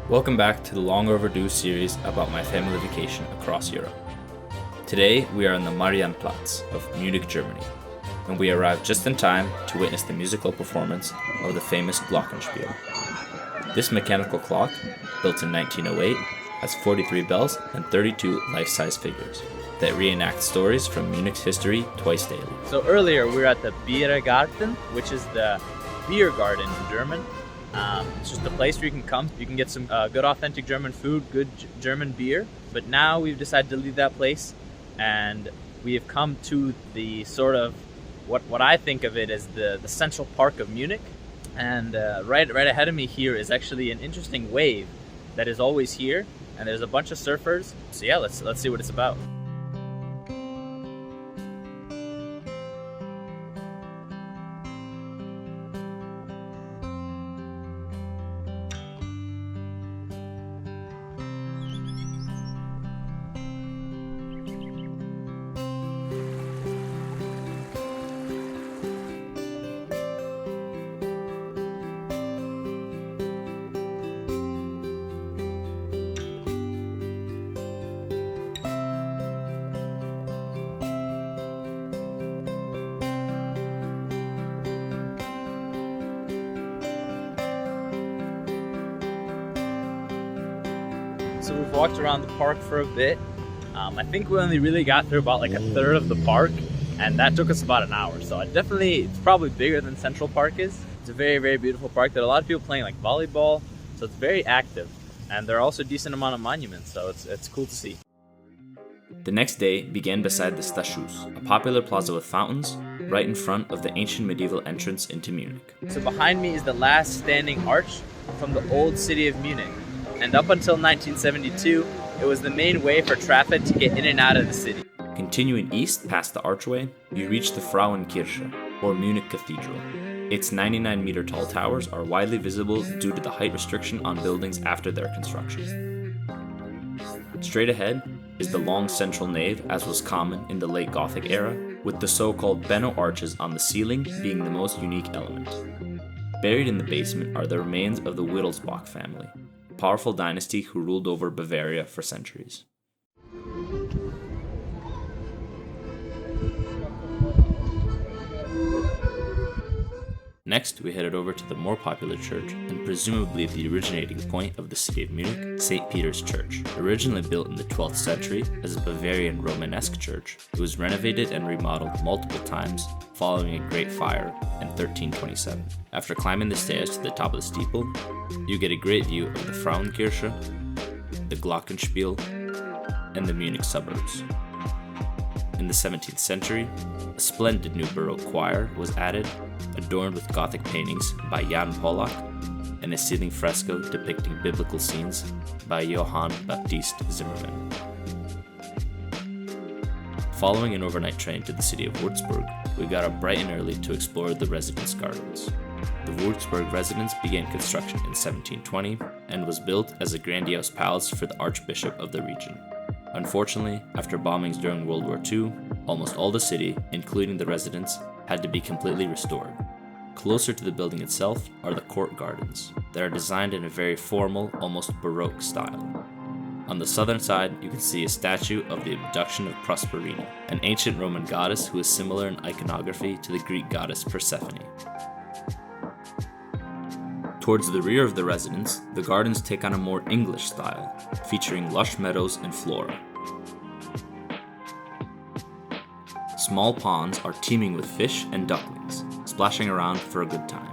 Welcome back to the long overdue series about my family vacation across Europe. Today we are on the Marienplatz of Munich, Germany, and we arrived just in time to witness the musical performance of the famous Glockenspiel. This mechanical clock, built in 1908, has 43 bells and 32 life-size figures that reenact stories from Munich's history twice daily. So earlier we were at the Biergarten, which is the beer garden in German. It's just a place where you can come. You can get some good authentic German food, good German beer. But now we've decided to leave that place, and we have come to the sort of what I think of it as the central park of Munich. And right ahead of me here is actually an interesting wave that is always here, and there's a bunch of surfers. So yeah, let's see what it's about. So we've walked around the park for a bit. I think we only really got through about like a third of the park, and that took us about an hour. So it's probably bigger than Central Park is. It's a very, very beautiful park. There are a lot of people playing like volleyball, so it's very active. And there are also a decent amount of monuments, so it's cool to see. The next day began beside the Stadtschus, a popular plaza with fountains, right in front of the ancient medieval entrance into Munich. So behind me is the last standing arch from the old city of Munich. And up until 1972, it was the main way for traffic to get in and out of the city. Continuing east past the archway, you reach the Frauenkirche, or Munich Cathedral. Its 99-meter tall towers are widely visible due to the height restriction on buildings after their construction. Straight ahead is the long central nave, as was common in the late Gothic era, with the so-called Benno arches on the ceiling being the most unique element. Buried in the basement are the remains of the Wittelsbach family, a powerful dynasty who ruled over Bavaria for centuries. Next, we headed over to the more popular church, and presumably the originating point of the city of Munich, St. Peter's Church. Originally built in the 12th century as a Bavarian Romanesque church, it was renovated and remodeled multiple times following a Great Fire in 1327. After climbing the stairs to the top of the steeple, you get a great view of the Frauenkirche, the Glockenspiel, and the Munich suburbs. In the 17th century, a splendid new Baroque choir was added, adorned with Gothic paintings by Jan Polak and a ceiling fresco depicting biblical scenes by Johann Baptist Zimmermann. Following an overnight train to the city of Wurzburg, we got up bright and early to explore the residence gardens. The Wurzburg residence began construction in 1720 and was built as a grandiose palace for the archbishop of the region. Unfortunately, after bombings during World War II, almost all the city, including the residence, had to be completely restored. Closer to the building itself are the court gardens. They are designed in a very formal, almost Baroque style. On the southern side, you can see a statue of the abduction of Proserpina, an ancient Roman goddess who is similar in iconography to the Greek goddess Persephone. Towards the rear of the residence, the gardens take on a more English style, featuring lush meadows and flora. Small ponds are teeming with fish and ducklings, splashing around for a good time.